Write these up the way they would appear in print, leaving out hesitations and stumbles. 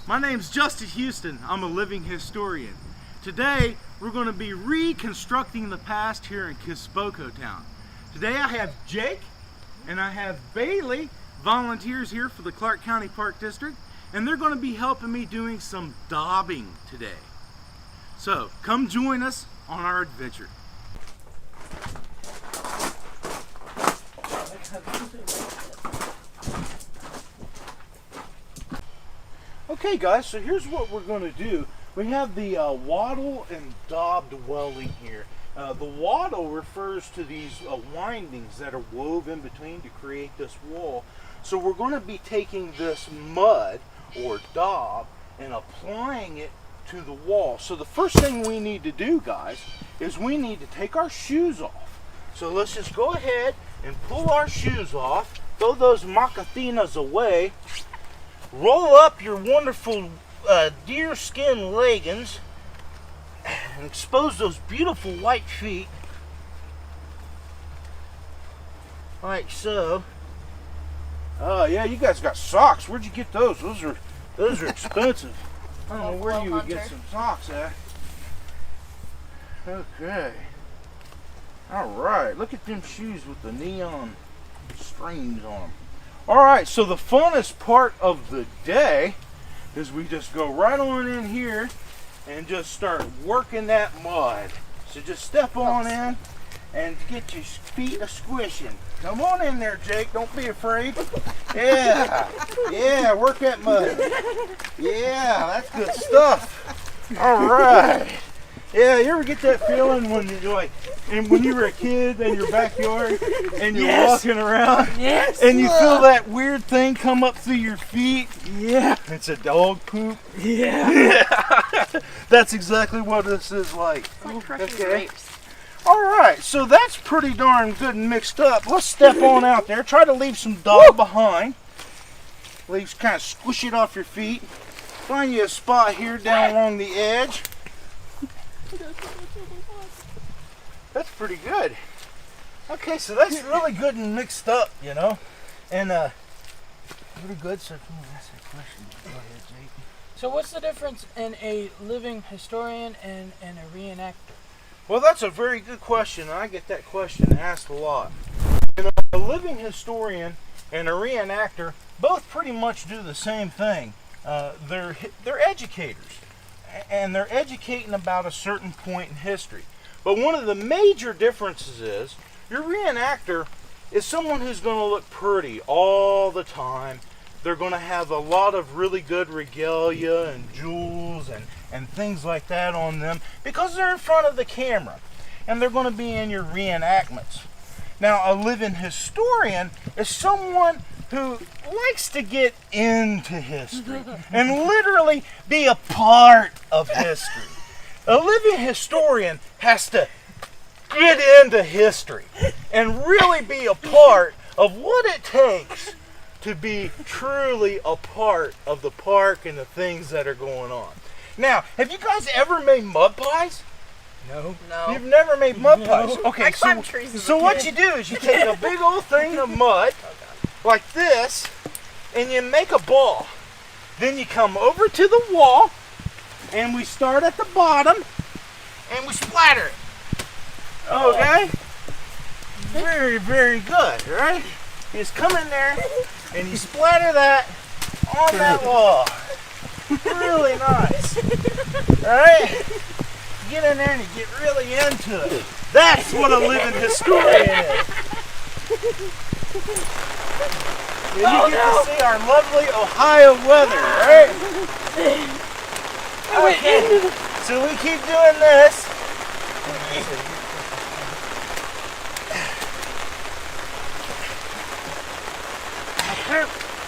My name's Justin Houston. I'm a living historian. Today, we're going to be reconstructing the past here in Kispoco Town. Today I have Jake and I have Bailey, volunteers here for the Clark County Park District, and they're going to be helping me doing some daubing today. So, come join us on our adventure. Okay guys, so here's what we're going to do. We have the wattle and daub dwelling here. The wattle refers to these windings that are woven in between to create this wall. So we're going to be taking this mud or daub and applying it to the wall. So the first thing we need to do, guys, is we need to take our shoes off. So let's just go ahead and pull our shoes off, throw those moccasinas away, roll up your wonderful deer skin leggings, and expose those beautiful white feet, like so. Oh yeah, you guys got socks. Where'd you get those? Those are expensive. I don't know where you would get some socks at. Okay. All right, look at them shoes with the neon strings on them. All right, so the funnest part of the day is we just go right on in here and just start working that mud. So just step on in and get your feet a squishing. Come on in there, Jake. Don't be afraid. Yeah, yeah, work that mud. Yeah, that's good stuff. All right. Yeah, you ever get that feeling when you're like, and when you were a kid in your backyard and you're walking around and you feel that weird thing come up through your feet? Yeah. It's a dog poop? Yeah. That's exactly what this is like. It's like crushing grapes. All right, so that's pretty darn good and mixed up. Let's step on out there. Try to leave some daub behind. Kind of squish it off your feet. Find you a spot here down along the edge. That's pretty good. Okay, so that's really good and mixed up, you know, and pretty good. So let me ask you a question. Go ahead, Jake. So what's the difference in a living historian and a reenactor? Well, that's a very good question, and I get that question asked a lot. You know, a living historian and a reenactor both pretty much do the same thing. They're educators, and they're educating about a certain point in history. But one of the major differences is your reenactor is someone who's going to look pretty all the time. They're going to have a lot of really good regalia and jewels and things like that on them because they're in front of the camera and they're going to be in your reenactments. Now, a living historian is someone who likes to get into history and literally be a part of history. A living historian has to get into history and really be a part of what it takes to be truly a part of the park and the things that are going on. Now, have you guys ever made mud pies? No. You've never made mud pies? Okay, I climbed trees so what you do is you take a big old thing of mud like this and you make a ball. Then you come over to the wall and we start at the bottom and we splatter it. Okay? Very, very good, right? You just come in there and you splatter that on that wall. Really nice. Alright? Get in there and you get really into it. That's what a living historian is. And you get to see our lovely Ohio weather, right? Okay. So we keep doing this.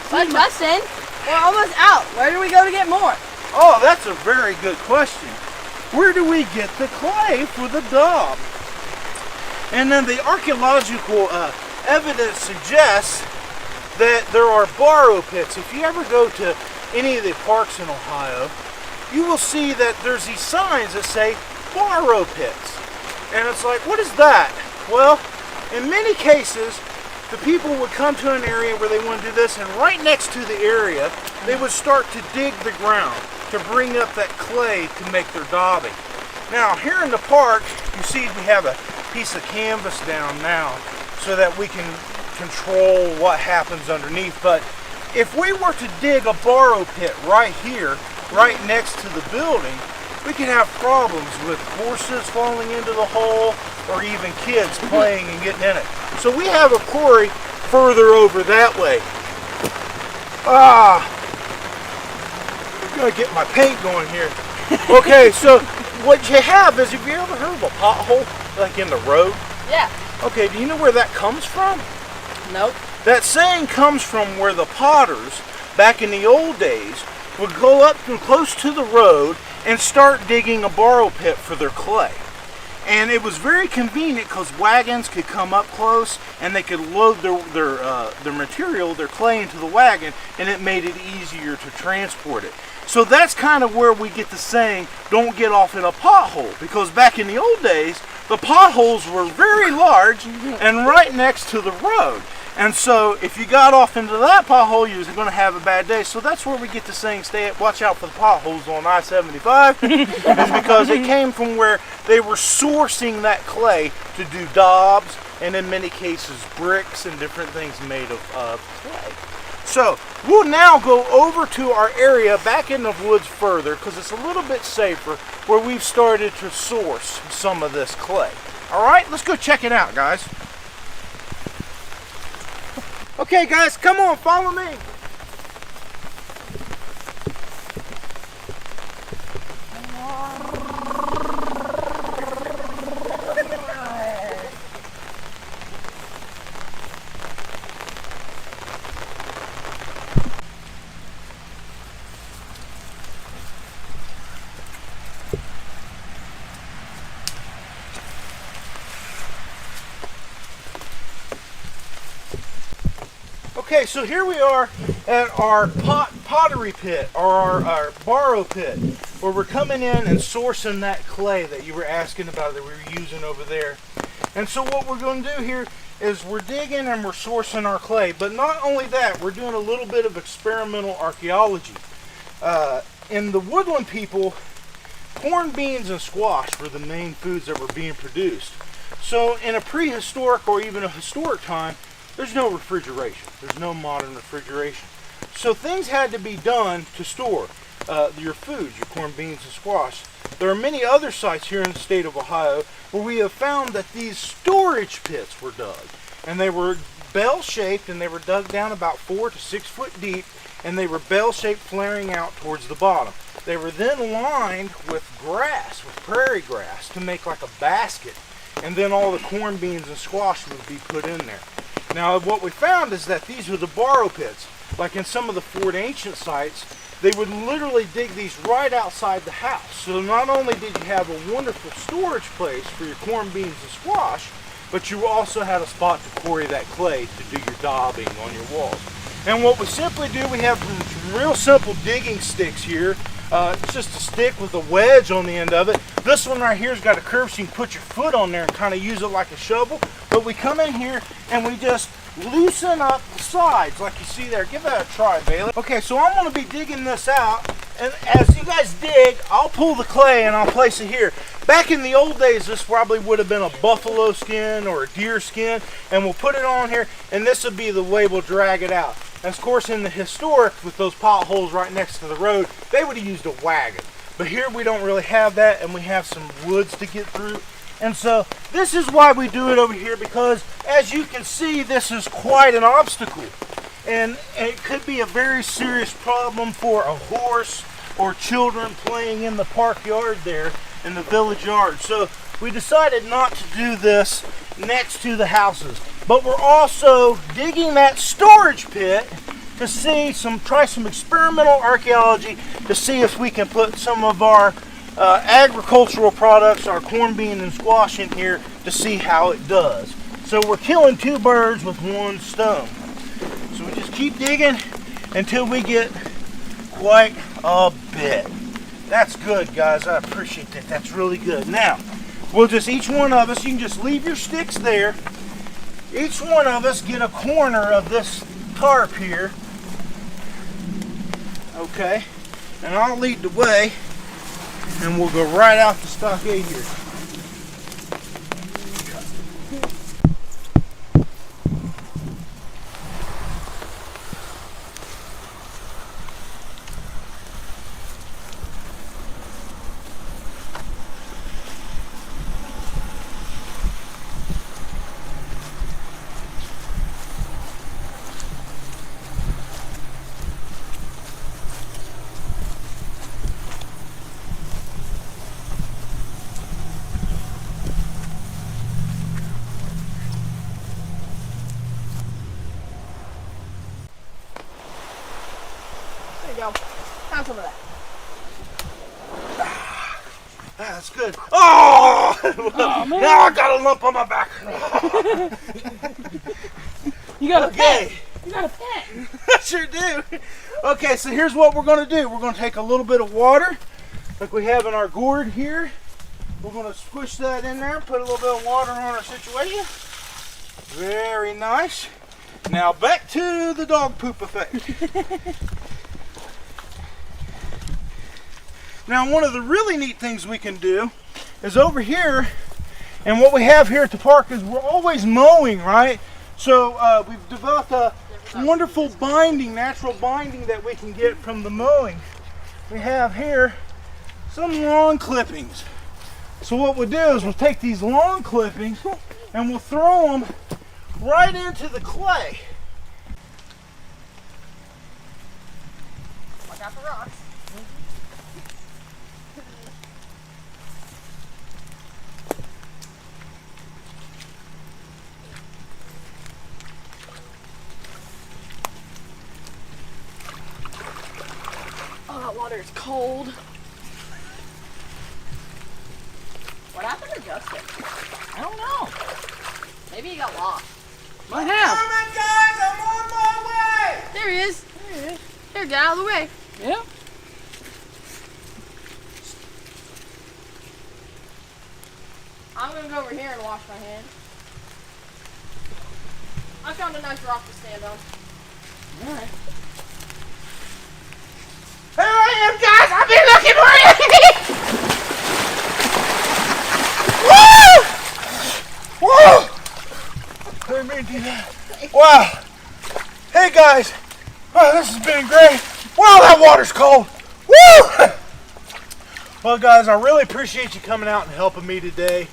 But Justin, we're almost out. Where do we go to get more? Oh, that's a very good question. Where do we get the clay for the daub? And then the archaeological evidence suggests that there are borrow pits. If you ever go to any of the parks in Ohio, you will see that there's these signs that say borrow pits. And it's like, what is that? Well, in many cases, the people would come to an area where they want to do this, and right next to the area, they would start to dig the ground to bring up that clay to make their daubing. Now, here in the park, you see we have a piece of canvas down now so that we can control what happens underneath. But if we were to dig a borrow pit right here, right next to the building, we could have problems with horses falling into the hole or even kids playing and getting in it. So we have a quarry further over that way. I'm gonna get my paint going here. Okay, so what you have is, have you ever heard of a pothole, like in the road? Yeah. Okay, do you know where that comes from? Nope. That saying comes from where the potters, back in the old days, would go up close to the road and start digging a borrow pit for their clay. And it was very convenient because wagons could come up close and they could load their material, their clay, into the wagon, and it made it easier to transport it. So that's kind of where we get the saying, don't get off in a pothole, because back in the old days, the potholes were very large and right next to the road. And so if you got off into that pothole, you was going to have a bad day. So that's where we get the saying, watch out for the potholes on I-75. Is because it came from where they were sourcing that clay to do daubs, and in many cases bricks and different things made of clay. So we'll now go over to our area back in the woods further, because it's a little bit safer, where we've started to source some of this clay. All right, let's go check it out, guys. Okay, guys, come on, follow me. Okay, so here we are at our pottery pit, or our borrow pit, where we're coming in and sourcing that clay that you were asking about that we were using over there. And so what we're going to do here is we're digging and we're sourcing our clay. But not only that, we're doing a little bit of experimental archaeology. In the woodland people, corn, beans, and squash were the main foods that were being produced. So in a prehistoric or even a historic time, there's no refrigeration. There's no modern refrigeration. So things had to be done to store your foods, your corn, beans, and squash. There are many other sites here in the state of Ohio where we have found that these storage pits were dug. And they were bell-shaped, and they were dug down about 4 to 6 foot deep, and they were bell-shaped, flaring out towards the bottom. They were then lined with grass, with prairie grass, to make like a basket. And then all the corn, beans, and squash would be put in there. Now, what we found is that these were the borrow pits. Like in some of the Fort Ancient sites, they would literally dig these right outside the house. So not only did you have a wonderful storage place for your corn, beans, and squash, but you also had a spot to quarry that clay to do your daubing on your walls. And what we simply do, we have some real simple digging sticks here. It's just a stick with a wedge on the end of it. This one right here has got a curve, so you can put your foot on there and kind of use it like a shovel. But we come in here and we just loosen up the sides like you see there. Give that a try, Bailey. Okay, so I'm going to be digging this out, and as you guys dig, I'll pull the clay and I'll place it here. Back in the old days, this probably would have been a buffalo skin or a deer skin, and we'll put it on here, and this would be the way we'll drag it out. And of course, in the historic, with those potholes right next to the road, they would have used a wagon. But here we don't really have that, and we have some woods to get through. And so this is why we do it over here, because as you can see, this is quite an obstacle. And it could be a very serious problem for a horse or children playing in the park yard there in the village yard. So we decided not to do this next to the houses. But we're also digging that storage pit to see try some experimental archaeology to see if we can put some of our agricultural products, our corn, bean, and squash in here to see how it does. So we're killing 2 birds with 1 stone. So we just keep digging until we get quite a bit. That's good, guys. I appreciate that. That's really good. Now, we'll just, each one of us, you can just leave your sticks there. each one of us get a corner of this tarp here. Okay, and I'll lead the way, and we'll go right out the stockade here. There you go. Have some of that. That's good. Oh! Oh, man. Now I got a lump on my back. You got a Okay. pet. You got a pet. I sure do. Okay, so here's what we're going to do. We're going to take a little bit of water, like we have in our gourd here. We're going to squish that in there, put a little bit of water on our situation. Very nice. Now back to the dog poop effect. Now one of the really neat things we can do is over here, and what we have here at the park is we're always mowing, right? So we've developed a wonderful binding, natural binding that we can get from the mowing. We have here some lawn clippings. So what we'll do is we'll take these lawn clippings and we'll throw them right into the clay. Watch out for rocks. Oh, that water is cold. What happened to Justin? I don't know. Maybe he got lost. Might have. Coming, guys! I'm on my way! There he is. There it is. Here, get out of the way. Yeah. I'm gonna go over here and wash my hands. I found a nice rock to stand on. All right. Here I am, guys! I've been looking for you! Woo! Woo! Didn't mean to do that. Wow. Hey, guys. Wow, this has been great. Wow, that water's cold. Woo! Well, guys, I really appreciate you coming out and helping me today.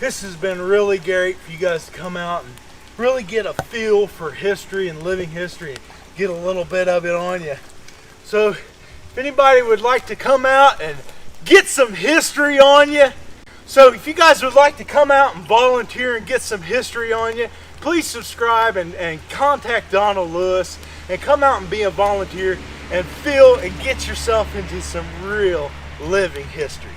This has been really great for you guys to come out and really get a feel for history and living history and get a little bit of it on you. So if anybody would like to come out and get some history on you, so if you guys would like to come out and volunteer and get some history on you, please subscribe and contact Donald Lewis and come out and be a volunteer and feel and get yourself into some real living history.